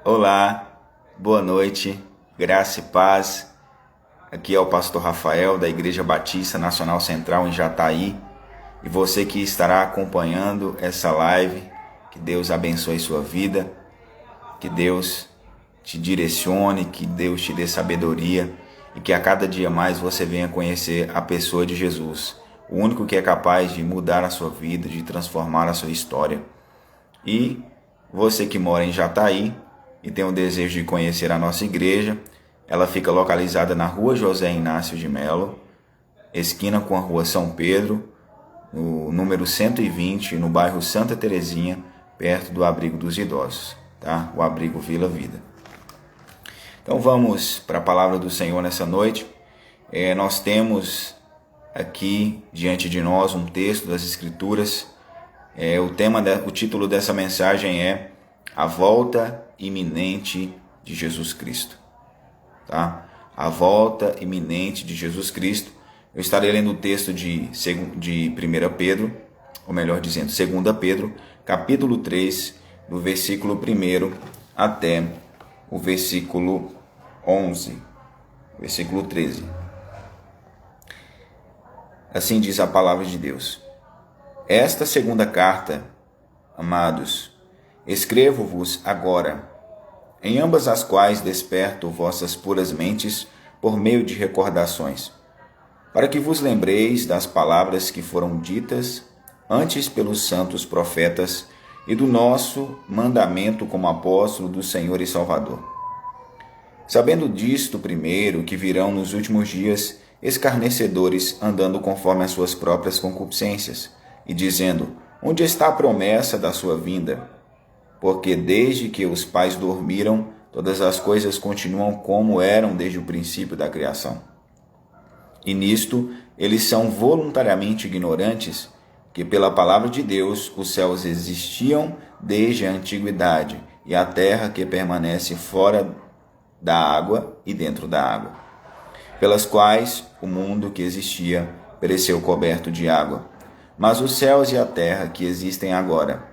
Olá, boa noite, graça e paz. Aqui é o pastor Rafael da Igreja Batista Nacional Central em Jataí. E você que estará acompanhando essa live, que Deus abençoe sua vida, que Deus te direcione, que Deus te dê sabedoria e que a cada dia mais você venha conhecer a pessoa de Jesus, o único que é capaz de mudar a sua vida, de transformar a sua história. E você que mora em Jataí e tem o desejo de conhecer a nossa igreja, ela fica localizada na Rua José Inácio de Melo, esquina com a Rua São Pedro, no número 120, no bairro Santa Terezinha, perto do Abrigo dos Idosos, tá? O Abrigo Vila Vida. Então vamos para a palavra do Senhor nessa noite. Nós temos aqui diante de nós um texto das Escrituras. O título dessa mensagem é A Volta Iminente de Jesus Cristo. Tá? A volta iminente de Jesus Cristo. Eu estarei lendo o texto de 1 Pedro, ou melhor dizendo, 2 Pedro, capítulo 3, do versículo 1 até o versículo 11, versículo 13. Assim diz a palavra de Deus. Esta segunda carta, amados, escrevo-vos agora, em ambas as quais desperto vossas puras mentes por meio de recordações, para que vos lembreis das palavras que foram ditas antes pelos santos profetas e do nosso mandamento como apóstolo do Senhor e Salvador. Sabendo disto, primeiro, que virão nos últimos dias escarnecedores andando conforme as suas próprias concupiscências, e dizendo, onde está a promessa da sua vinda? Porque desde que os pais dormiram, todas as coisas continuam como eram desde o princípio da criação. E nisto, eles são voluntariamente ignorantes, que pela palavra de Deus os céus existiam desde a antiguidade, e a terra que permanece fora da água e dentro da água, pelas quais o mundo que existia pereceu coberto de água. Mas os céus e a terra que existem agora,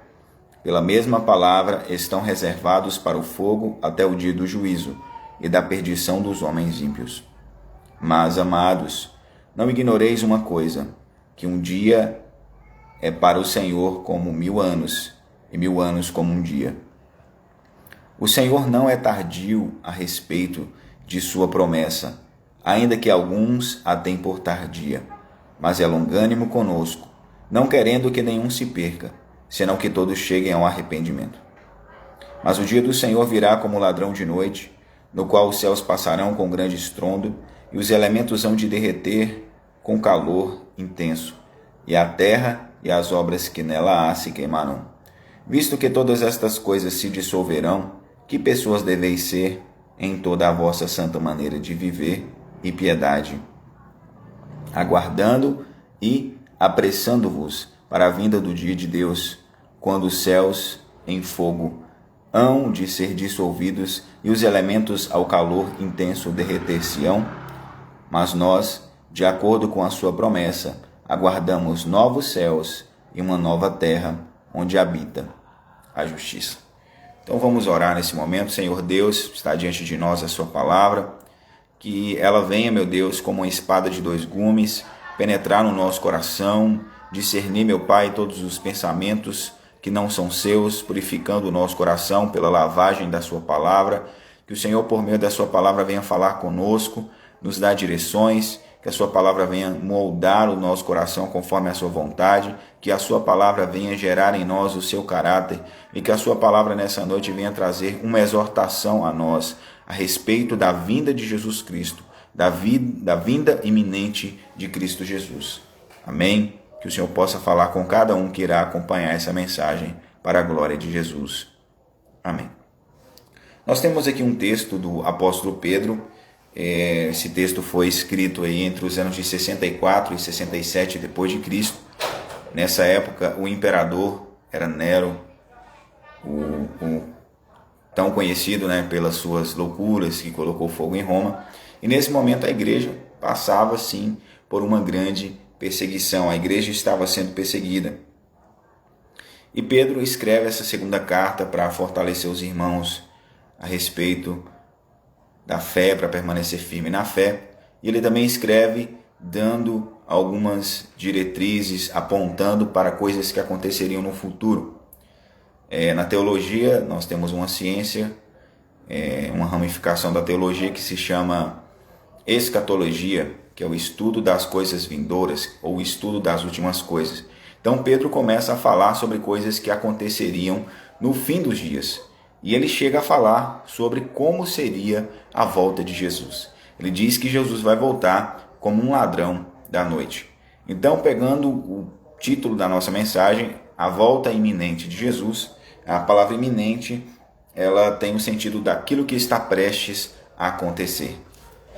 pela mesma palavra, estão reservados para o fogo até o dia do juízo e da perdição dos homens ímpios. Mas, amados, não ignoreis uma coisa, que um dia é para o Senhor como 1000 anos, e 1000 anos como um dia. O Senhor não é tardio a respeito de sua promessa, ainda que alguns a tenham por tardia, mas é longânimo conosco, não querendo que nenhum se perca, senão que todos cheguem ao arrependimento. Mas o dia do Senhor virá como ladrão de noite, no qual os céus passarão com grande estrondo, e os elementos hão de derreter com calor intenso, e a terra e as obras que nela há se queimarão. Visto que todas estas coisas se dissolverão, que pessoas deveis ser em toda a vossa santa maneira de viver e piedade, aguardando e apressando-vos para a vinda do dia de Deus, quando os céus em fogo hão de ser dissolvidos e os elementos ao calor intenso derreter-se-ão. Mas nós, de acordo com a sua promessa, aguardamos novos céus e uma nova terra, onde habita a justiça. Então vamos orar nesse momento. Senhor Deus, está diante de nós a sua palavra, que ela venha, meu Deus, como uma espada de 2 gumes, penetrar no nosso coração, discernir, meu Pai, todos os pensamentos que não são seus, purificando o nosso coração pela lavagem da sua palavra. Que o Senhor, por meio da sua palavra, venha falar conosco, nos dar direções, que a sua palavra venha moldar o nosso coração conforme a sua vontade, que a sua palavra venha gerar em nós o seu caráter e que a sua palavra nessa noite venha trazer uma exortação a nós a respeito da vinda de Jesus Cristo, da vinda iminente de Cristo Jesus. Amém? Que o Senhor possa falar com cada um que irá acompanhar essa mensagem para a glória de Jesus. Amém. Nós temos aqui um texto do apóstolo Pedro. Esse texto foi escrito aí entre os anos de 64 e 67 depois de Cristo. Nessa época, o imperador era Nero, o tão conhecido, pelas suas loucuras, que colocou fogo em Roma. E nesse momento a igreja passava, sim, por uma grande perseguição. A igreja estava sendo perseguida. E Pedro escreve essa segunda carta para fortalecer os irmãos a respeito da fé, para permanecer firme na fé. E ele também escreve dando algumas diretrizes, apontando para coisas que aconteceriam no futuro. Na teologia, nós temos uma ciência, uma ramificação da teologia que se chama escatologia, que é o estudo das coisas vindouras, ou o estudo das últimas coisas. Então Pedro começa a falar sobre coisas que aconteceriam no fim dos dias. E ele chega a falar sobre como seria a volta de Jesus. Ele diz que Jesus vai voltar como um ladrão da noite. Então, pegando o título da nossa mensagem, a volta iminente de Jesus, a palavra iminente, ela tem o sentido daquilo que está prestes a acontecer.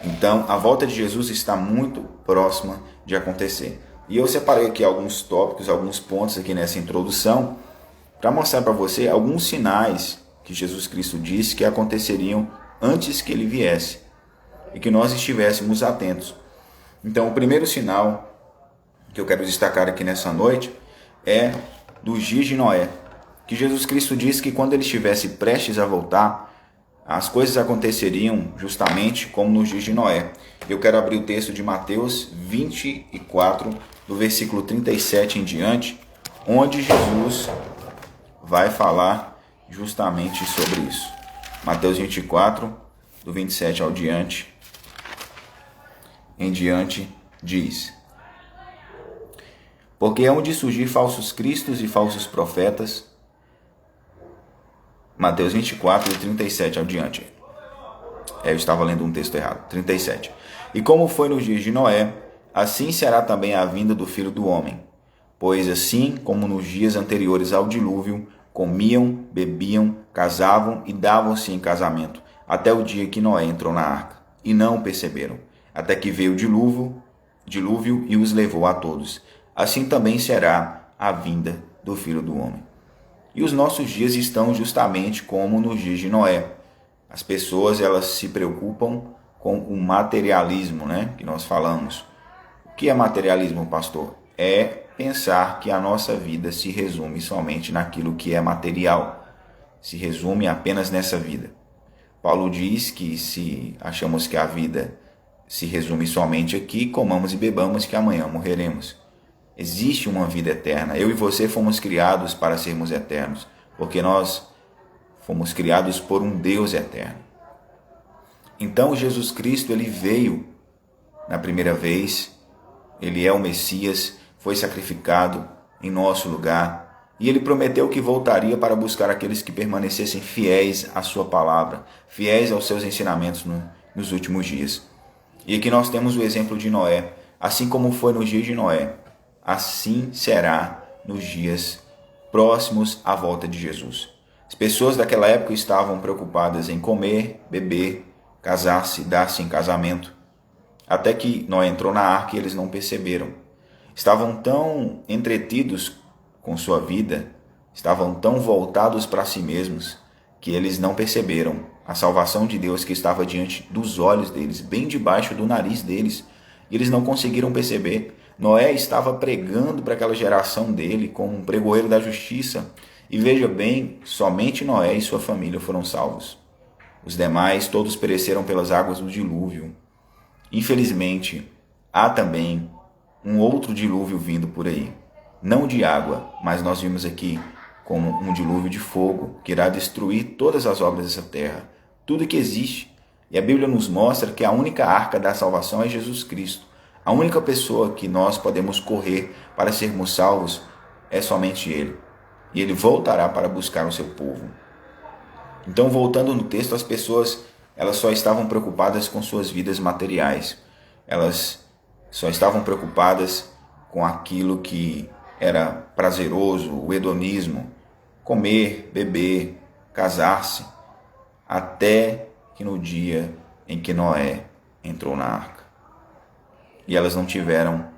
Então, a volta de Jesus está muito próxima de acontecer. E eu separei aqui alguns tópicos, alguns pontos aqui nessa introdução, para mostrar para você alguns sinais que Jesus Cristo disse que aconteceriam antes que ele viesse e que nós estivéssemos atentos. Então, o primeiro sinal que eu quero destacar aqui nessa noite é dos dias de Noé, que Jesus Cristo disse que quando ele estivesse prestes a voltar, as coisas aconteceriam justamente como nos dias de Noé. Eu quero abrir o texto de Mateus 24, do versículo 37 em diante, onde Jesus vai falar justamente sobre isso. Mateus 24, do 27 em diante, diz: Porque hão de surgir falsos cristos e falsos profetas. Mateus 24, do 37 ao diante. Eu estava lendo um texto errado. 37. E como foi nos dias de Noé, assim será também a vinda do Filho do Homem. Pois assim como nos dias anteriores ao dilúvio, comiam, bebiam, casavam e davam-se em casamento, até o dia que Noé entrou na arca. E não perceberam, até que veio o dilúvio e os levou a todos. Assim também será a vinda do Filho do Homem. E os nossos dias estão justamente como nos dias de Noé. As pessoas, elas se preocupam com o materialismo, que nós falamos. O que é materialismo, pastor? É pensar que a nossa vida se resume somente naquilo que é material. Se resume apenas nessa vida. Paulo diz que se achamos que a vida se resume somente aqui, comamos e bebamos que amanhã morreremos. Existe uma vida eterna. Eu e você fomos criados para sermos eternos, porque nós fomos criados por um Deus eterno. Então Jesus Cristo, ele veio na primeira vez, ele é o Messias, foi sacrificado em nosso lugar, e ele prometeu que voltaria para buscar aqueles que permanecessem fiéis à sua palavra, fiéis aos seus ensinamentos nos últimos dias. E aqui nós temos o exemplo de Noé. Assim como foi nos dias de Noé, assim será nos dias próximos à volta de Jesus. As pessoas daquela época estavam preocupadas em comer, beber, casar-se, dar-se em casamento. Até que Noé entrou na arca e eles não perceberam. Estavam tão entretidos com sua vida, estavam tão voltados para si mesmos, que eles não perceberam a salvação de Deus que estava diante dos olhos deles, bem debaixo do nariz deles. E eles não conseguiram perceber. Noé estava pregando para aquela geração dele como um pregoeiro da justiça. E veja bem, somente Noé e sua família foram salvos. Os demais todos pereceram pelas águas do dilúvio. Infelizmente, há também um outro dilúvio vindo por aí. Não de água, mas nós vimos aqui como um dilúvio de fogo que irá destruir todas as obras dessa terra, tudo que existe. E a Bíblia nos mostra que a única arca da salvação é Jesus Cristo. A única pessoa que nós podemos correr para sermos salvos é somente Ele. E Ele voltará para buscar o seu povo. Então, voltando no texto, as pessoas elas só estavam preocupadas com suas vidas materiais. Elas só estavam preocupadas com aquilo que era prazeroso, o hedonismo, comer, beber, casar-se, até que no dia em que Noé entrou na arca. E elas não tiveram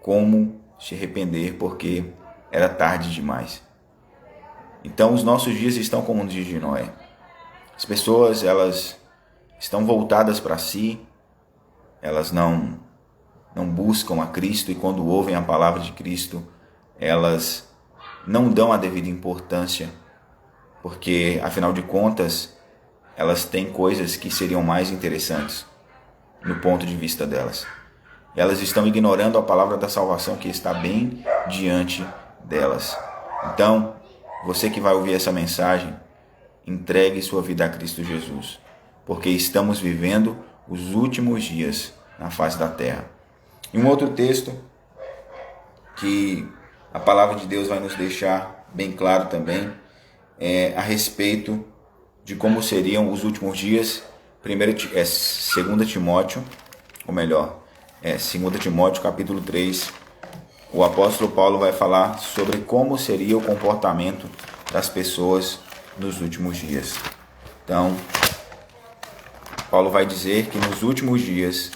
como se arrepender porque era tarde demais. Então os nossos dias estão como os dias de Noé. As pessoas, elas estão voltadas para si, elas não buscam a Cristo, e quando ouvem a palavra de Cristo, elas não dão a devida importância, porque afinal de contas, elas têm coisas que seriam mais interessantes no ponto de vista delas. Elas estão ignorando a palavra da salvação que está bem diante delas. Então, você que vai ouvir essa mensagem, entregue sua vida a Cristo Jesus, porque estamos vivendo os últimos dias na face da terra. E um outro texto que a palavra de Deus vai nos deixar bem claro também é a respeito de como seriam os últimos dias. 2 Timóteo, ou melhor, 2 Timóteo capítulo 3, o apóstolo Paulo vai falar sobre como seria o comportamento das pessoas nos últimos dias. Então, Paulo vai dizer que nos últimos dias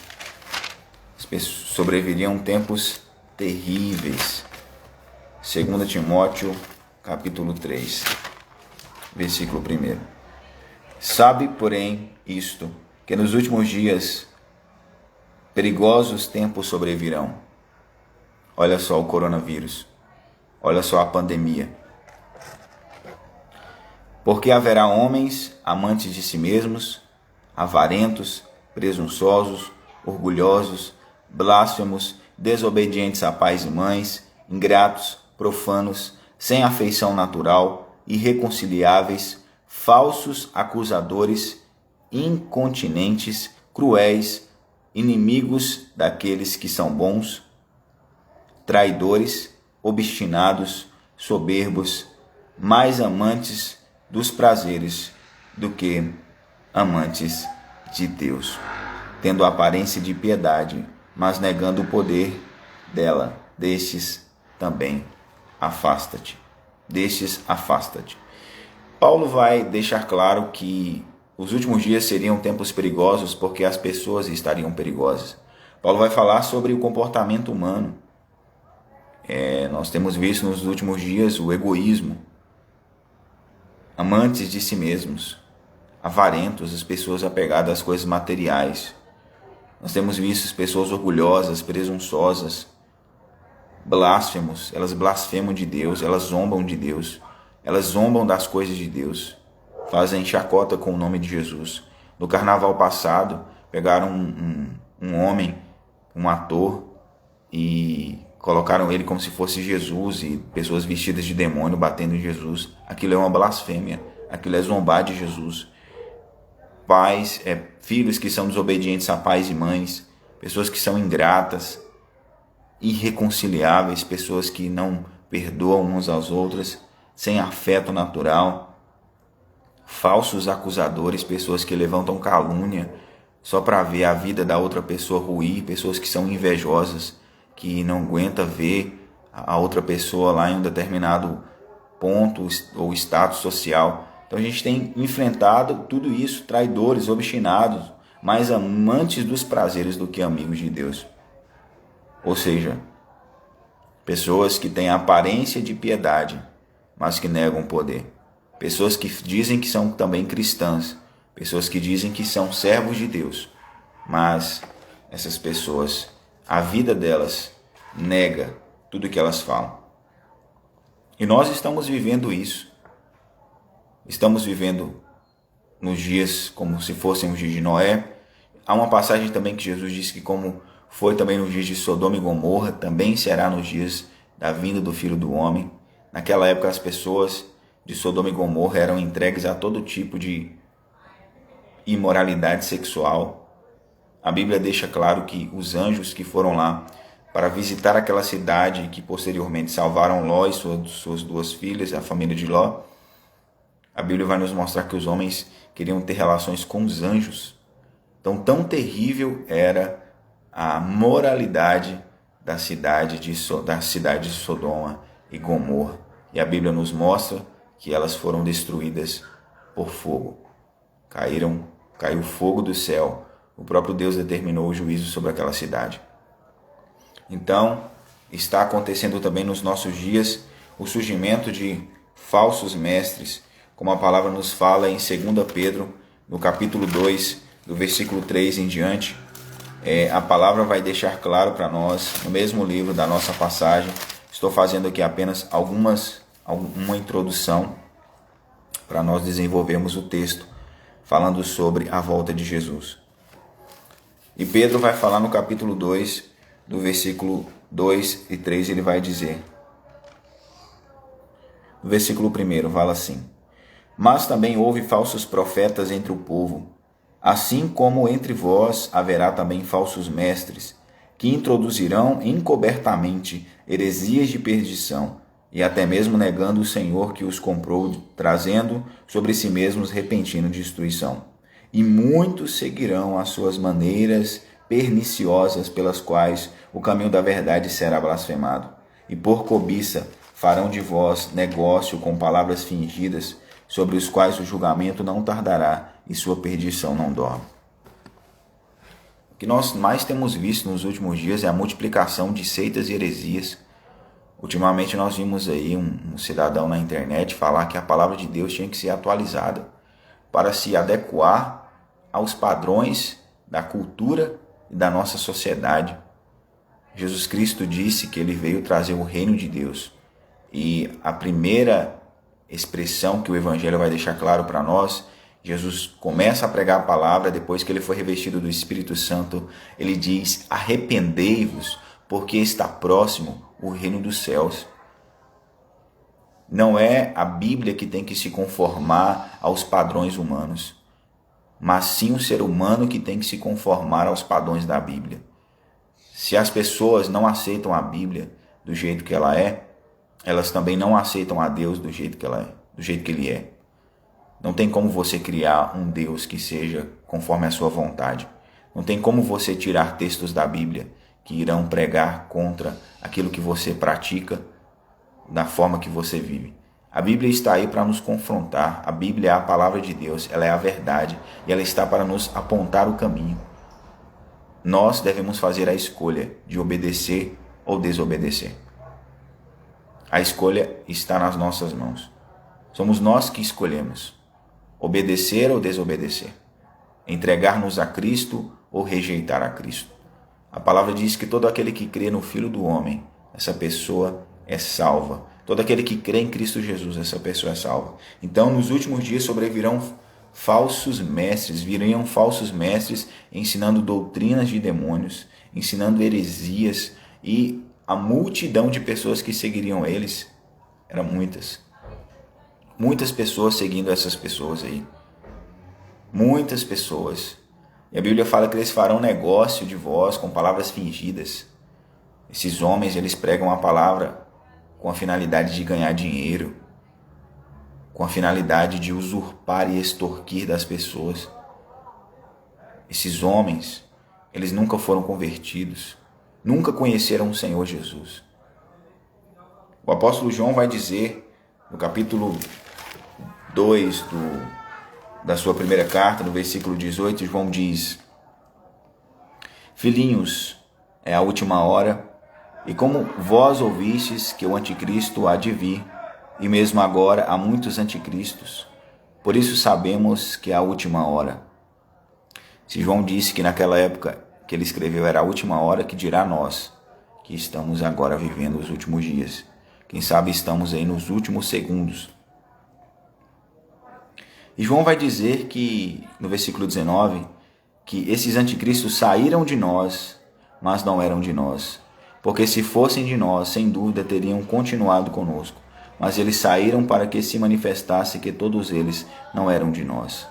sobreviriam tempos terríveis. 2 Timóteo capítulo 3, versículo 1. Sabe, porém, isto, que nos últimos dias perigosos tempos sobrevirão. Olha só o coronavírus, olha só a pandemia. Porque haverá homens amantes de si mesmos, avarentos, presunçosos, orgulhosos, blasfemos, desobedientes a pais e mães, ingratos, profanos, sem afeição natural, irreconciliáveis, falsos acusadores, incontinentes, cruéis, inimigos daqueles que são bons, traidores, obstinados, soberbos, mais amantes dos prazeres do que amantes de Deus, tendo aparência de piedade, mas negando o poder dela. Destes também afasta-te. Paulo vai deixar claro que os últimos dias seriam tempos perigosos porque as pessoas estariam perigosas. Paulo vai falar sobre o comportamento humano. Nós temos visto nos últimos dias o egoísmo, amantes de si mesmos, avarentos, as pessoas apegadas às coisas materiais. Nós temos visto as pessoas orgulhosas, presunçosas, blasfemos, elas blasfemam de Deus, elas zombam de Deus, elas zombam das coisas de Deus, fazem chacota com o nome de Jesus. No carnaval passado, pegaram um homem, um ator, e colocaram ele como se fosse Jesus, e pessoas vestidas de demônio batendo em Jesus. Aquilo é uma blasfêmia, aquilo é zombar de Jesus. Filhos que são desobedientes a pais e mães, pessoas que são ingratas, irreconciliáveis, pessoas que não perdoam uns aos outros, sem afeto natural, falsos acusadores, pessoas que levantam calúnia só para ver a vida da outra pessoa ruir, pessoas que são invejosas, que não aguenta ver a outra pessoa lá em um determinado ponto ou status social. Então a gente tem enfrentado tudo isso, traidores, obstinados, mais amantes dos prazeres do que amigos de Deus. Ou seja, pessoas que têm a aparência de piedade, mas que negam o poder. Pessoas que dizem que são também cristãs, pessoas que dizem que são servos de Deus, mas essas pessoas, a vida delas nega tudo que elas falam. E nós estamos vivendo isso. Estamos vivendo nos dias como se fossem os dias de Noé. Há uma passagem também que Jesus disse que como foi também nos dias de Sodoma e Gomorra, também será nos dias da vinda do Filho do Homem. Naquela época as pessoas de Sodoma e Gomorra eram entregues a todo tipo de imoralidade sexual. A Bíblia deixa claro que os anjos que foram lá para visitar aquela cidade, que posteriormente salvaram Ló e suas duas filhas, a família de Ló, a Bíblia vai nos mostrar que os homens queriam ter relações com os anjos. Então, tão terrível era a moralidade da cidade de Sodoma e Gomorra. E a Bíblia nos mostra que elas foram destruídas por fogo. Caiu fogo do céu. O próprio Deus determinou o juízo sobre aquela cidade. Então, está acontecendo também nos nossos dias o surgimento de falsos mestres, como a palavra nos fala em 2 Pedro, no capítulo 2, do versículo 3 em diante. A palavra vai deixar claro para nós, no mesmo livro da nossa passagem. Estou fazendo aqui apenas uma introdução para nós desenvolvermos o texto. falando sobre a volta de Jesus. E Pedro vai falar no capítulo 2, do versículo 2 e 3, ele vai dizer, no versículo 1, fala assim: Mas também houve falsos profetas entre o povo, assim como entre vós haverá também falsos mestres, que introduzirão encobertamente heresias de perdição, e até mesmo negando o Senhor que os comprou, trazendo sobre si mesmos repentina destruição. E muitos seguirão as suas maneiras perniciosas, pelas quais o caminho da verdade será blasfemado. E por cobiça farão de vós negócio com palavras fingidas, sobre os quais o julgamento não tardará e sua perdição não dorme. O que nós mais temos visto nos últimos dias é a multiplicação de seitas e heresias. Ultimamente nós vimos aí um cidadão na internet falar que a palavra de Deus tinha que ser atualizada para se adequar aos padrões da cultura e da nossa sociedade. Jesus Cristo disse que ele veio trazer o reino de Deus. E a primeira expressão que o Evangelho vai deixar claro para nós, Jesus começa a pregar a palavra, depois que ele foi revestido do Espírito Santo, ele diz: arrependei-vos, porque está próximo o reino dos céus. Não é a Bíblia que tem que se conformar aos padrões humanos, mas sim o ser humano que tem que se conformar aos padrões da Bíblia. Se as pessoas não aceitam a Bíblia do jeito que ela é, elas também não aceitam a Deus do jeito que ela é, do jeito que ele é. Não tem como você criar um Deus que seja conforme a sua vontade. Não tem como você tirar textos da Bíblia que irão pregar contra aquilo que você pratica, da forma que você vive. A Bíblia está aí para nos confrontar. A Bíblia é a palavra de Deus, ela é a verdade e ela está para nos apontar o caminho. Nós devemos fazer a escolha de obedecer ou desobedecer. A escolha está nas nossas mãos. Somos nós que escolhemos obedecer ou desobedecer, entregar-nos a Cristo ou rejeitar a Cristo. A palavra diz que todo aquele que crê no Filho do Homem, essa pessoa é salva. Todo aquele que crê em Cristo Jesus, essa pessoa é salva. Então, nos últimos dias sobrevirão falsos mestres, viriam falsos mestres ensinando doutrinas de demônios, ensinando heresias, e a multidão de pessoas que seguiriam eles eram muitas. Muitas pessoas seguindo essas pessoas aí. Muitas pessoas. E a Bíblia fala que eles farão negócio de vós com palavras fingidas. Esses homens, eles pregam a palavra com a finalidade de ganhar dinheiro, com a finalidade de usurpar e extorquir das pessoas. Esses homens, eles nunca foram convertidos, nunca conheceram o Senhor Jesus. O apóstolo João vai dizer, no capítulo 2 da sua primeira carta, no versículo 18, João diz: Filhinhos, é a última hora, e como vós ouvistes que o anticristo há de vir, e mesmo agora há muitos anticristos, por isso sabemos que é a última hora. Se João disse que naquela época que ele escreveu era a última hora, que dirá nós, que estamos agora vivendo os últimos dias. Quem sabe estamos aí nos últimos segundos. E João vai dizer que, no versículo 19, que esses anticristos saíram de nós, mas não eram de nós. Porque se fossem de nós, sem dúvida teriam continuado conosco. Mas eles saíram para que se manifestasse que todos eles não eram de nós.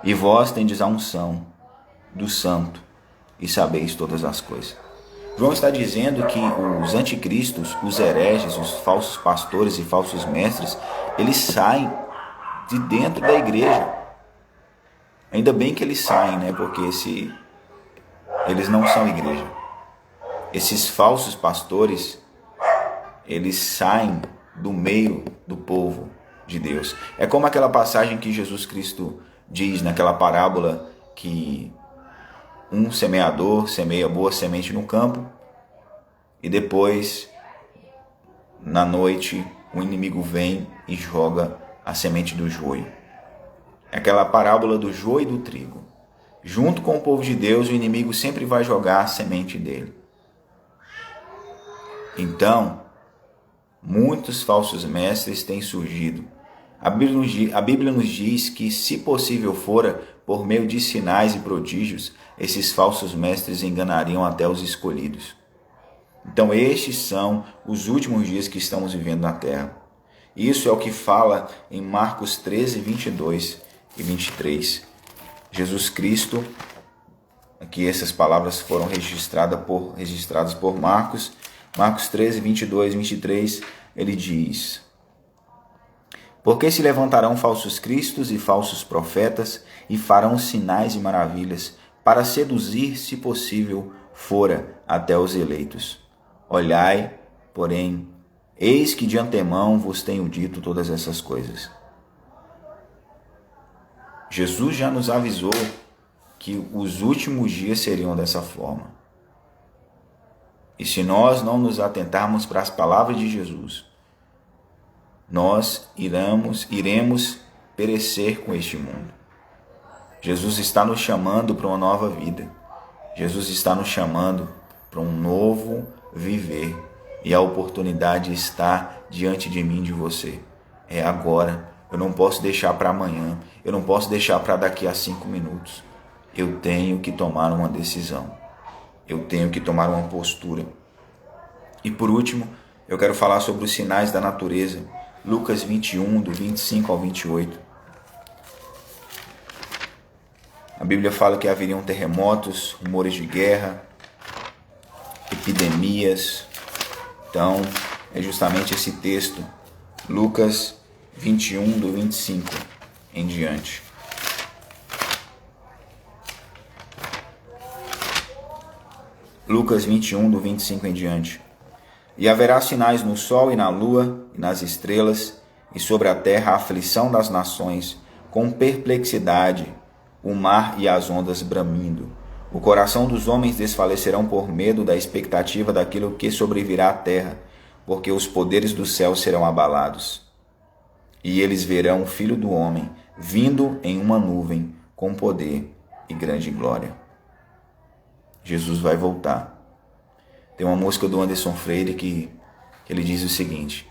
E vós tendes a unção do Santo, e sabeis todas as coisas. João está dizendo que os anticristos, os hereges, os falsos pastores e falsos mestres, eles saem de dentro da igreja. Ainda bem que eles saem, né? Porque eles não são igreja. Esses falsos pastores, eles saem do meio do povo de Deus. É como aquela passagem que Jesus Cristo diz naquela parábola que um semeador semeia boa semente no campo e depois, na noite, o inimigo vem e joga a semente do joio. É aquela parábola do joio e do trigo. Junto com o povo de Deus, o inimigo sempre vai jogar a semente dele. Então, muitos falsos mestres têm surgido A Bíblia nos diz que, se possível fora, por meio de sinais e prodígios, esses falsos mestres enganariam até os escolhidos. Então, estes são os últimos dias que estamos vivendo na Terra. Isso é o que fala em Marcos 13, 22 e 23. Jesus Cristo, aqui essas palavras foram registradas por Marcos. Marcos 13, 22 e 23, ele diz: porque se levantarão falsos cristos e falsos profetas, e farão sinais e maravilhas, para seduzir, se possível, fora até os eleitos. Olhai, porém, eis que de antemão vos tenho dito todas essas coisas. Jesus já nos avisou que os últimos dias seriam dessa forma. E se nós não nos atentarmos para as palavras de Jesus, nós iremos perecer com este mundo. Jesus está nos chamando para uma nova vida. Jesus está nos chamando para um novo viver. E a oportunidade está diante de mim, de você. É agora. Eu não posso deixar para amanhã. Eu não posso deixar para daqui a 5 minutos. Eu tenho que tomar uma decisão. Eu tenho que tomar uma postura. E por último, eu quero falar sobre os sinais da natureza. Lucas 21, do 25 ao 28. A Bíblia fala que haveriam terremotos, rumores de guerra, epidemias. Então, é justamente esse texto, Lucas 21, do 25 em diante. Lucas 21, do 25 em diante. E haverá sinais no sol e na lua e nas estrelas, e sobre a terra a aflição das nações, com perplexidade, o mar e as ondas bramindo. O coração dos homens desfalecerão por medo da expectativa daquilo que sobrevirá à terra, porque os poderes do céu serão abalados. E eles verão o Filho do Homem vindo em uma nuvem com poder e grande glória. Jesus vai voltar. Tem uma música do Anderson Freire que ele diz o seguinte,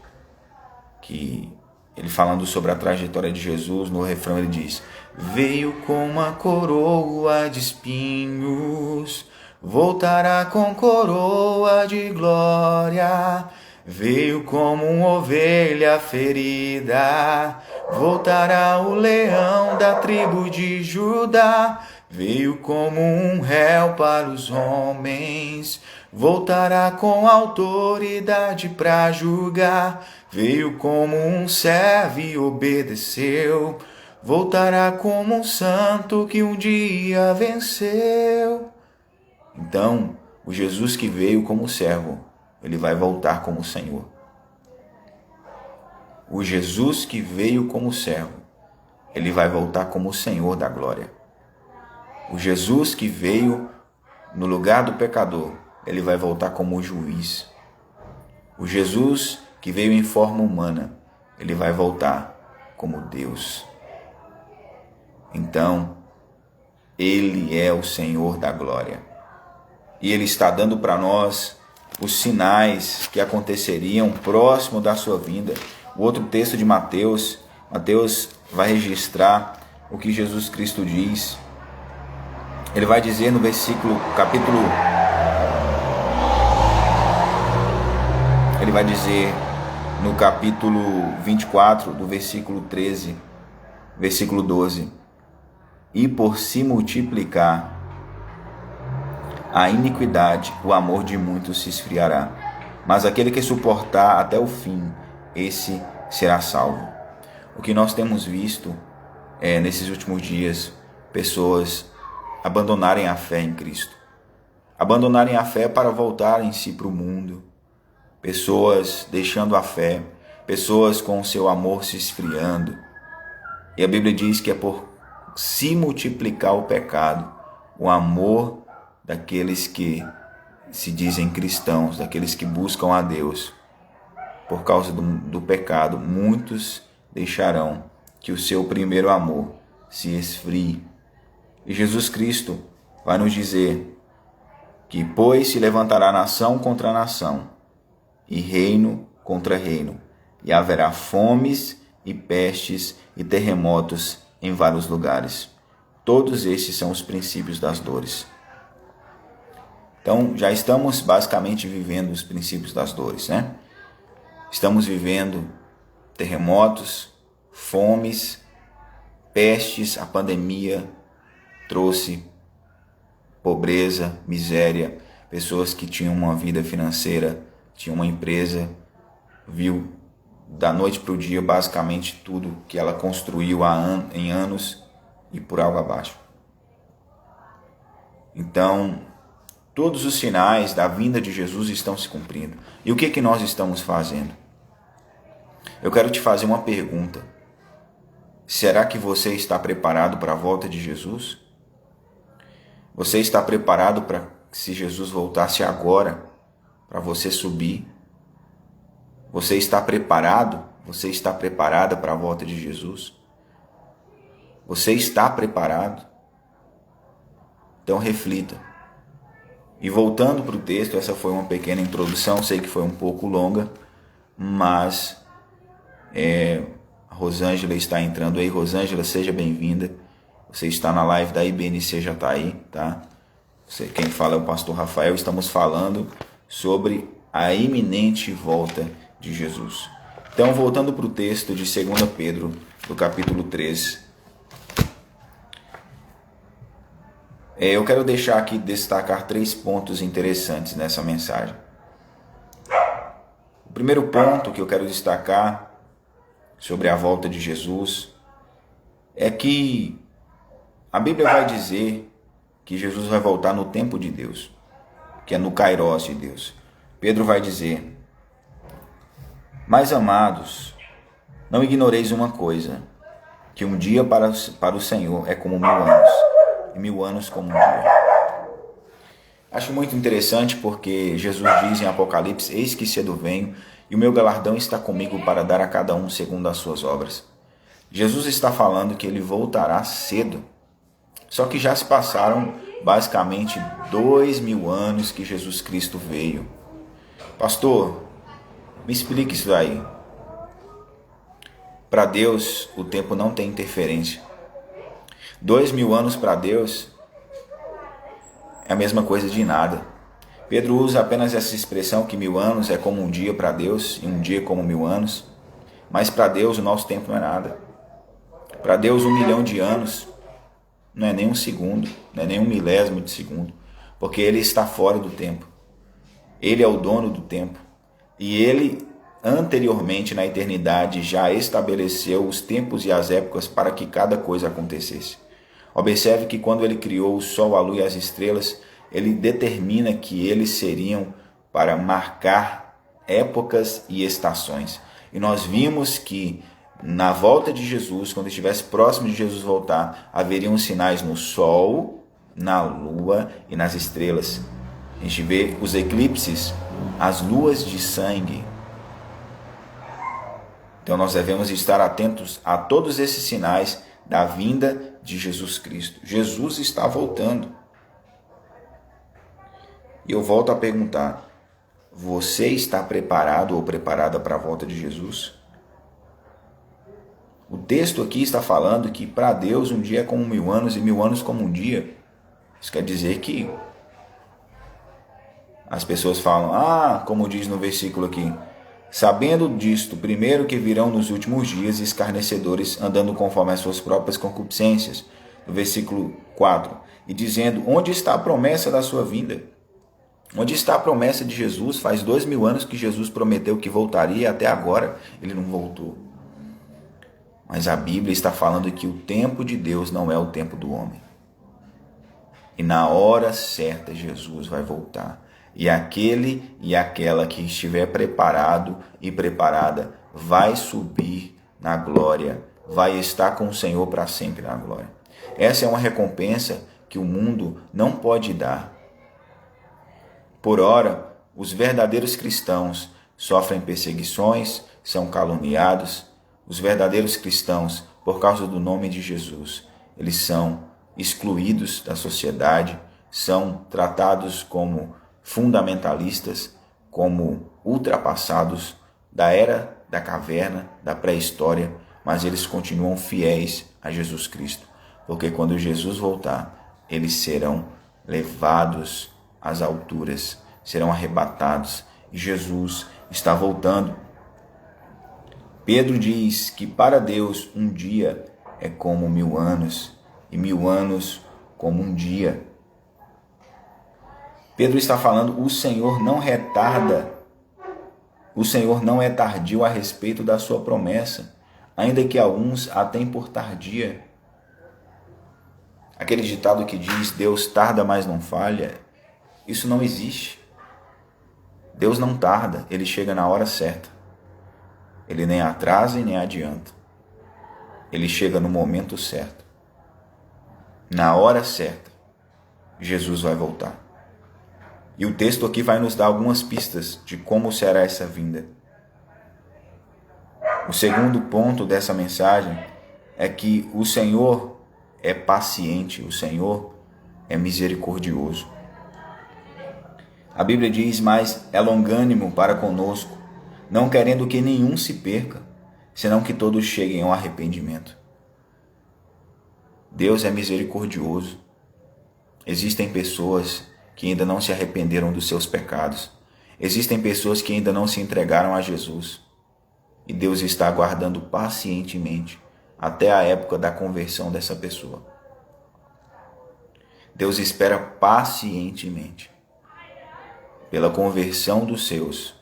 que ele falando sobre a trajetória de Jesus, no refrão ele diz: veio com uma coroa de espinhos, voltará com coroa de glória. Veio como uma ovelha ferida, voltará o leão da tribo de Judá. Veio como um réu para os homens, voltará com autoridade para julgar. Veio como um servo e obedeceu, voltará como um santo que um dia venceu. Então, o Jesus que veio como servo, ele vai voltar como Senhor. O Jesus que veio como servo, ele vai voltar como o Senhor da glória. O Jesus que veio no lugar do pecador, ele vai voltar como o juiz. O Jesus que veio em forma humana, ele vai voltar como Deus. Então, ele é o Senhor da glória. E ele está dando para nós os sinais que aconteceriam próximo da sua vinda. O outro texto de Mateus vai registrar o que Jesus Cristo diz. Ele vai dizer no capítulo 24, do versículo 13, versículo 12. E por se multiplicar a iniquidade, o amor de muitos se esfriará. Mas aquele que suportar até o fim, esse será salvo. O que nós temos visto nesses últimos dias, pessoas abandonarem a fé em Cristo. Abandonarem a fé para voltarem-se para o mundo. Pessoas deixando a fé. Pessoas com o seu amor se esfriando. E a Bíblia diz que é por se multiplicar o pecado, o amor daqueles que se dizem cristãos, daqueles que buscam a Deus. Por causa do pecado, muitos deixarão que o seu primeiro amor se esfrie. E Jesus Cristo vai nos dizer que, pois, se levantará nação contra nação, e reino contra reino, e haverá fomes e pestes e terremotos em vários lugares. Todos esses são os princípios das dores. Então, já estamos basicamente vivendo os princípios das dores, né? Estamos vivendo terremotos, fomes, pestes. A pandemia trouxe pobreza, miséria. Pessoas que tinham uma vida financeira, tinham uma empresa, viu da noite para o dia basicamente tudo que ela construiu em anos e por água abaixo. Então, todos os sinais da vinda de Jesus estão se cumprindo. E o que nós estamos fazendo? Eu quero te fazer uma pergunta. Será que você está preparado para a volta de Jesus? Você está preparado para, se Jesus voltasse agora, para você subir? Você está preparado? Você está preparada para a volta de Jesus? Você está preparado? Então reflita. E voltando para o texto, essa foi uma pequena introdução, sei que foi um pouco longa, mas a Rosângela está entrando aí. Rosângela, seja bem-vinda. Você está na live da IBNC, já está aí, tá? Quem fala é o pastor Rafael. Estamos falando sobre a iminente volta de Jesus. Então, voltando para o texto de 2 Pedro, do capítulo 3. Eu quero deixar aqui, destacar 3 pontos interessantes nessa mensagem. O primeiro ponto que eu quero destacar sobre a volta de Jesus é que a Bíblia vai dizer que Jesus vai voltar no tempo de Deus, que é no Kairos de Deus. Pedro vai dizer: mas amados, não ignoreis uma coisa, que um dia para o Senhor é como 1000 anos, e 1000 anos como um dia. Acho muito interessante porque Jesus diz em Apocalipse: eis que cedo venho, e o meu galardão está comigo para dar a cada um segundo as suas obras. Jesus está falando que ele voltará cedo. Só que já se passaram basicamente 2000 anos que Jesus Cristo veio. Pastor, me explique isso daí. Para Deus, o tempo não tem interferência. 2000 anos para Deus é a mesma coisa de nada. Pedro usa apenas essa expressão que 1000 anos é como um dia para Deus e um dia como 1000 anos. Mas para Deus o nosso tempo não é nada. Para Deus 1 milhão de anos não é nem um segundo, não é nem um milésimo de segundo, porque Ele está fora do tempo. Ele é o dono do tempo. E Ele, anteriormente na eternidade, já estabeleceu os tempos e as épocas para que cada coisa acontecesse. Observe que quando Ele criou o sol, a lua e as estrelas, Ele determina que eles seriam para marcar épocas e estações. E nós vimos que na volta de Jesus, quando estivesse próximo de Jesus voltar, haveriam sinais no sol, na lua e nas estrelas. A gente vê os eclipses, as luas de sangue. Então nós devemos estar atentos a todos esses sinais da vinda de Jesus Cristo. Jesus está voltando. E eu volto a perguntar: você está preparado ou preparada para a volta de Jesus? O texto aqui está falando que para Deus um dia é como 1000 anos e 1000 anos como um dia. Isso quer dizer que as pessoas falam, como diz no versículo aqui: sabendo disto, primeiro que virão nos últimos dias escarnecedores, andando conforme as suas próprias concupiscências. No versículo 4, e dizendo: onde está a promessa da sua vinda? Onde está a promessa de Jesus? Faz 2000 anos que Jesus prometeu que voltaria e até agora ele não voltou. Mas a Bíblia está falando que o tempo de Deus não é o tempo do homem. E na hora certa Jesus vai voltar. E aquele e aquela que estiver preparado e preparada vai subir na glória, vai estar com o Senhor para sempre na glória. Essa é uma recompensa que o mundo não pode dar. Por ora, os verdadeiros cristãos sofrem perseguições, são caluniados. Os verdadeiros cristãos, por causa do nome de Jesus, eles são excluídos da sociedade, são tratados como fundamentalistas, como ultrapassados da era da caverna, da pré-história. mas eles continuam fiéis a Jesus Cristo, porque quando Jesus voltar, eles serão levados às alturas, serão arrebatados, e Jesus está voltando. Pedro diz que para Deus um dia é como 1000 anos, e 1000 anos como um dia. Pedro está falando, o Senhor não retarda, o Senhor não é tardio a respeito da sua promessa, ainda que alguns a tenham por tardia. Aquele ditado que diz, Deus tarda, mas não falha, isso não existe. Deus não tarda, Ele chega na hora certa. Ele nem atrasa e nem adianta. Ele chega no momento certo. Na hora certa, Jesus vai voltar. E o texto aqui vai nos dar algumas pistas de como será essa vinda. O segundo ponto dessa mensagem é que o Senhor é paciente, o Senhor é misericordioso. A Bíblia diz, mas é longânimo para conosco, não querendo que nenhum se perca, senão que todos cheguem ao arrependimento. Deus é misericordioso. Existem pessoas que ainda não se arrependeram dos seus pecados. Existem pessoas que ainda não se entregaram a Jesus. E Deus está aguardando pacientemente até a época da conversão dessa pessoa. Deus espera pacientemente pela conversão dos seus,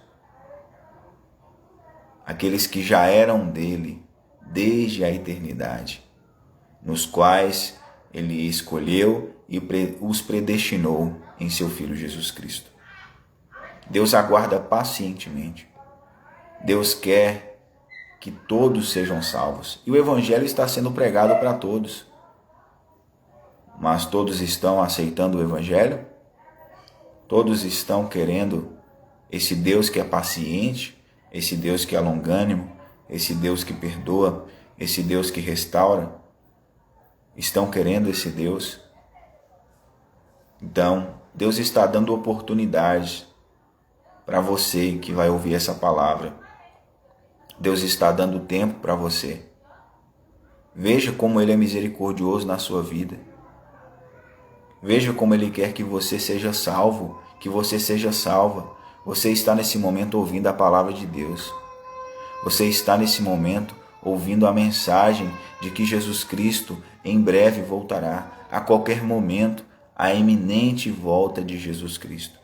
aqueles que já eram dele desde a eternidade, nos quais ele escolheu e os predestinou em seu Filho Jesus Cristo. Deus aguarda pacientemente. Deus quer que todos sejam salvos. E o Evangelho está sendo pregado para todos. Mas todos estão aceitando o Evangelho? Todos estão querendo esse Deus que é paciente, esse Deus que é longânimo, esse Deus que perdoa, esse Deus que restaura? Estão querendo esse Deus? Então, Deus está dando oportunidades para você que vai ouvir essa palavra. Deus está dando tempo para você. Veja como Ele é misericordioso na sua vida. Veja como Ele quer que você seja salvo, que você seja salva. Você está nesse momento ouvindo a palavra de Deus. Você está nesse momento ouvindo a mensagem de que Jesus Cristo em breve voltará. A qualquer momento, a iminente volta de Jesus Cristo.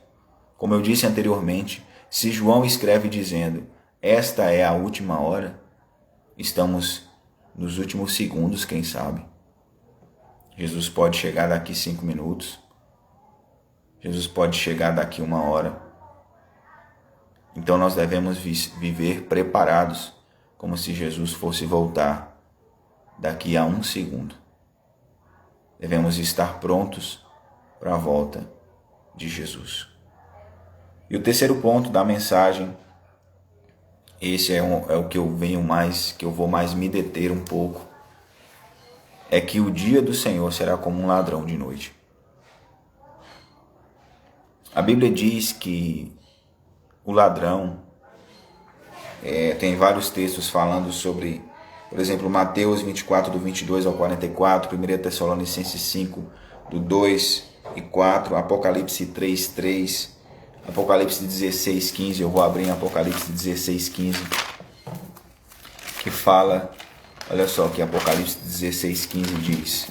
Como eu disse anteriormente, se João escreve dizendo, esta é a última hora, estamos nos últimos segundos, quem sabe. Jesus pode chegar daqui 5 minutos. Jesus pode chegar daqui 1 hora. Então nós devemos viver preparados, como se Jesus fosse voltar daqui a 1 segundo. Devemos estar prontos para a volta de Jesus. E o terceiro ponto da mensagem, esse é o que eu vou mais me deter um pouco, é que o dia do Senhor será como um ladrão de noite. A Bíblia diz que o ladrão, tem vários textos falando sobre, por exemplo, Mateus 24, do 22 ao 44, 1 Tessalonicenses 5, do 2 e 4, Apocalipse 3, 3, Apocalipse 16, 15, eu vou abrir em Apocalipse 16, 15, que fala, olha só que Apocalipse 16, 15 diz,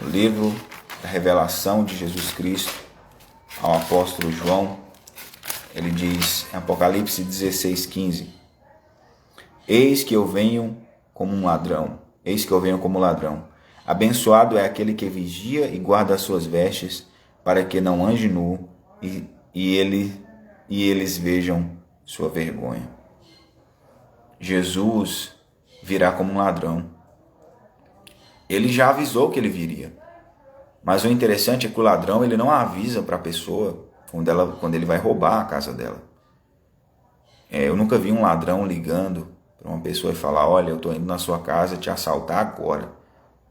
no livro da revelação de Jesus Cristo ao apóstolo João, ele diz, em Apocalipse 16, 15, eis que eu venho como um ladrão, abençoado é aquele que vigia e guarda as suas vestes, para que não ande nu e eles vejam sua vergonha. Jesus virá como um ladrão. Ele já avisou que ele viria. Mas o interessante é que o ladrão ele não avisa para a pessoa quando ele vai roubar a casa dela. Eu nunca vi um ladrão ligando para uma pessoa e falar, olha, eu estou indo na sua casa te assaltar agora,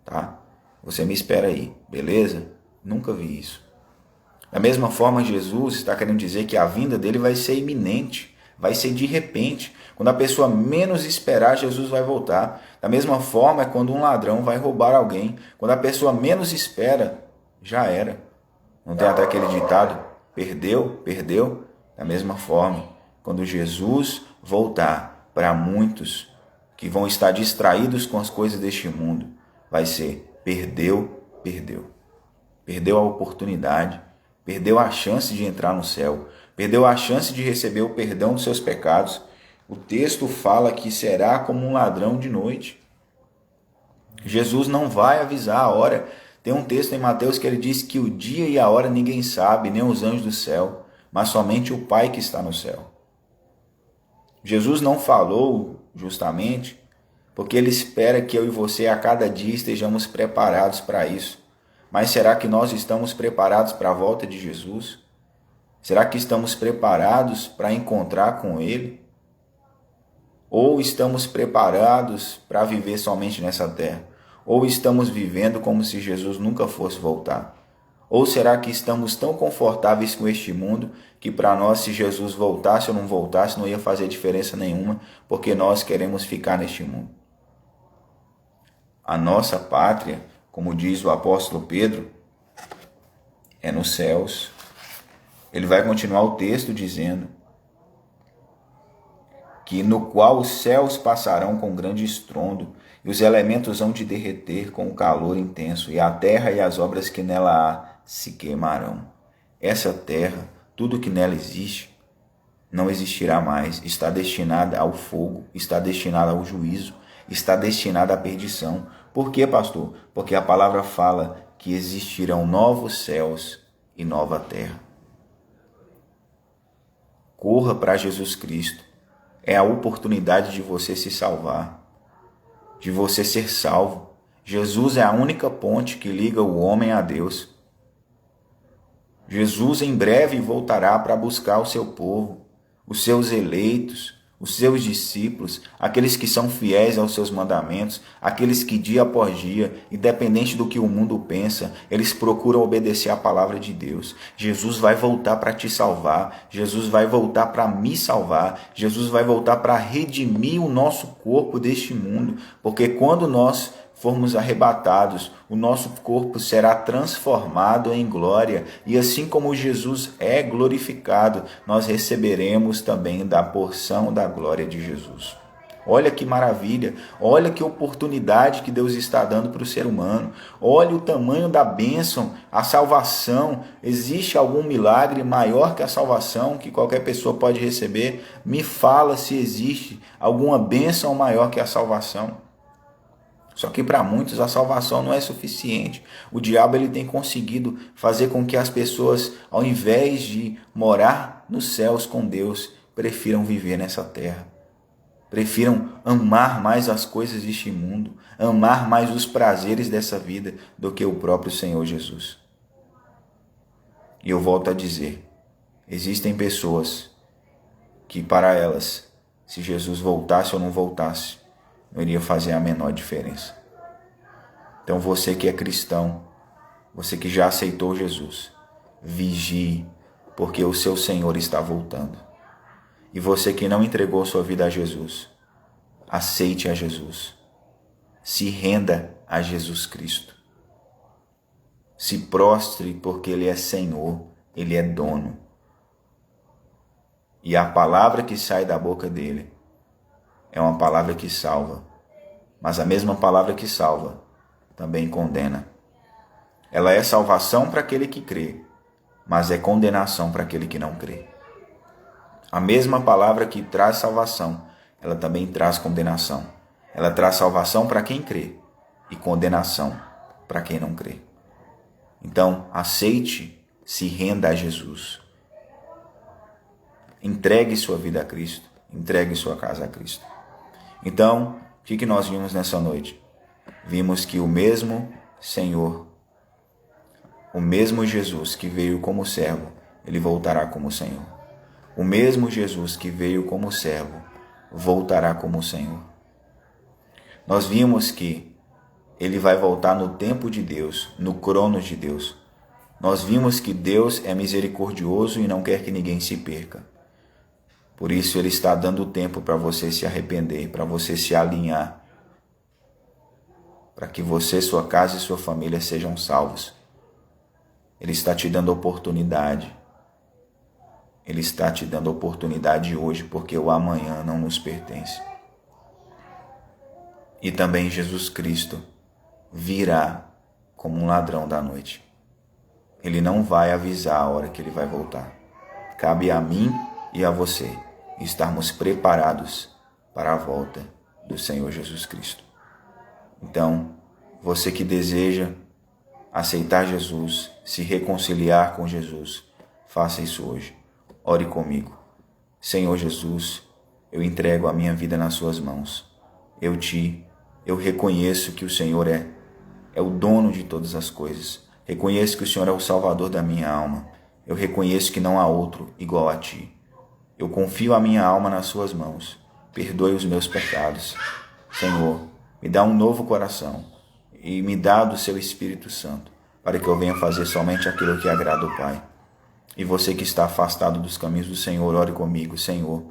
tá? Você me espera aí, beleza? Nunca vi isso. Da mesma forma, Jesus está querendo dizer que a vinda dele vai ser iminente, vai ser de repente. Quando a pessoa menos esperar, Jesus vai voltar. Da mesma forma é quando um ladrão vai roubar alguém. Quando a pessoa menos espera, já era. Não tem até aquele ditado, perdeu, perdeu? Da mesma forma, quando Jesus voltar, para muitos que vão estar distraídos com as coisas deste mundo, vai ser perdeu, perdeu. Perdeu a oportunidade, perdeu a chance de entrar no céu, perdeu a chance de receber o perdão dos seus pecados. O texto fala que será como um ladrão de noite. Jesus não vai avisar a hora. Tem um texto em Mateus que ele diz que o dia e a hora ninguém sabe, nem os anjos do céu, mas somente o Pai que está no céu. Jesus não falou justamente porque ele espera que eu e você a cada dia estejamos preparados para isso. Mas será que nós estamos preparados para a volta de Jesus? Será que estamos preparados para encontrar com Ele? Ou estamos preparados para viver somente nessa terra? Ou estamos vivendo como se Jesus nunca fosse voltar? Ou será que estamos tão confortáveis com este mundo que para nós, se Jesus voltasse ou não voltasse, não ia fazer diferença nenhuma, porque nós queremos ficar neste mundo? A nossa pátria, como diz o apóstolo Pedro, é nos céus. Ele vai continuar o texto dizendo que no qual os céus passarão com grande estrondo, e os elementos hão de derreter com o calor intenso, e a terra e as obras que nela há se queimarão. Essa terra, tudo que nela existe, não existirá mais, está destinada ao fogo, está destinada ao juízo, está destinada à perdição. Por quê, pastor? Porque a palavra fala que existirão novos céus e nova terra. Corra para Jesus Cristo. É a oportunidade de você se salvar, de você ser salvo. Jesus é a única ponte que liga o homem a Deus. Jesus em breve voltará para buscar o seu povo, os seus eleitos, os seus discípulos, aqueles que são fiéis aos seus mandamentos, aqueles que dia após dia, independente do que o mundo pensa, eles procuram obedecer à palavra de Deus. Jesus vai voltar para te salvar, Jesus vai voltar para me salvar, Jesus vai voltar para redimir o nosso corpo deste mundo, porque quando nós formos arrebatados, o nosso corpo será transformado em glória, e assim como Jesus é glorificado, nós receberemos também da porção da glória de Jesus. Olha que maravilha, olha que oportunidade que Deus está dando para o ser humano, olha o tamanho da bênção, a salvação. Existe algum milagre maior que a salvação que qualquer pessoa pode receber? Me fala se existe alguma bênção maior que a salvação. Só que para muitos a salvação não é suficiente. O diabo ele tem conseguido fazer com que as pessoas, ao invés de morar nos céus com Deus, prefiram viver nessa terra. Prefiram amar mais as coisas deste mundo, amar mais os prazeres dessa vida do que o próprio Senhor Jesus. E eu volto a dizer, existem pessoas que para elas, se Jesus voltasse ou não voltasse, não iria fazer a menor diferença. Então você que é cristão, você que já aceitou Jesus, vigie, porque o seu Senhor está voltando. E você que não entregou sua vida a Jesus, aceite a Jesus. Se renda a Jesus Cristo. Se prostre porque Ele é Senhor, Ele é dono. E a palavra que sai da boca dEle é uma palavra que salva, mas a mesma palavra que salva também condena. Ela é salvação para aquele que crê, mas é condenação para aquele que não crê. A mesma palavra que traz salvação, ela também traz condenação. Ela traz salvação para quem crê e condenação para quem não crê. Então, aceite, se renda a Jesus. Entregue sua vida a Cristo, entregue sua casa a Cristo. Então, o que nós vimos nessa noite? Vimos que o mesmo Senhor, o mesmo Jesus que veio como servo, ele voltará como Senhor. O mesmo Jesus que veio como servo, voltará como Senhor. Nós vimos que ele vai voltar no tempo de Deus, no cronos de Deus. Nós vimos que Deus é misericordioso e não quer que ninguém se perca. Por isso Ele está dando tempo para você se arrepender, para você se alinhar, para que você, sua casa e sua família sejam salvos. Ele está te dando oportunidade. Ele está te dando oportunidade hoje, porque o amanhã não nos pertence. E também Jesus Cristo virá como um ladrão da noite. Ele não vai avisar a hora que Ele vai voltar. Cabe a mim e a você estarmos preparados para a volta do Senhor Jesus Cristo. Então, você que deseja aceitar Jesus, se reconciliar com Jesus, faça isso hoje. Ore comigo. Senhor Jesus, eu entrego a minha vida nas suas mãos. Eu reconheço que o Senhor é o dono de todas as coisas. Reconheço que o Senhor é o Salvador da minha alma. Eu reconheço que não há outro igual a Ti. Eu confio a minha alma nas suas mãos. Perdoe os meus pecados. Senhor, me dá um novo coração e me dá do seu Espírito Santo, para que eu venha fazer somente aquilo que agrada ao Pai. E você que está afastado dos caminhos do Senhor, ore comigo. Senhor,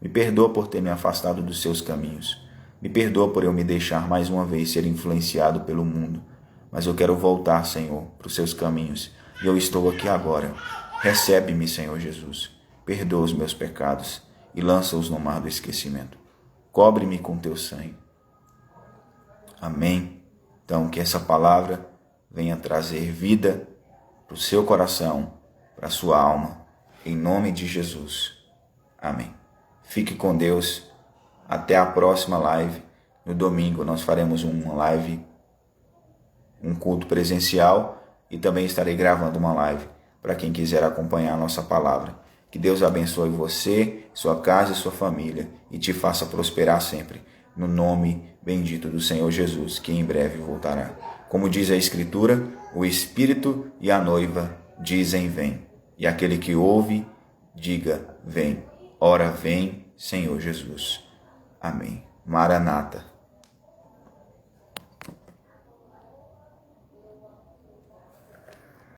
me perdoa por ter me afastado dos seus caminhos. Me perdoa por eu me deixar mais uma vez ser influenciado pelo mundo. Mas eu quero voltar, Senhor, para os seus caminhos. E eu estou aqui agora. Recebe-me, Senhor Jesus. Perdoa os meus pecados e lança-os no mar do esquecimento. Cobre-me com teu sangue. Amém. Então, que essa palavra venha trazer vida para o seu coração, para a sua alma, em nome de Jesus. Amém. Fique com Deus. Até a próxima live. No domingo nós faremos uma live, um culto presencial, e também estarei gravando uma live para quem quiser acompanhar a nossa palavra. Que Deus abençoe você, sua casa e sua família e te faça prosperar sempre, no nome bendito do Senhor Jesus, que em breve voltará. Como diz a Escritura, o Espírito e a noiva dizem vem, e aquele que ouve, diga vem. Ora vem, Senhor Jesus. Amém. Maranata.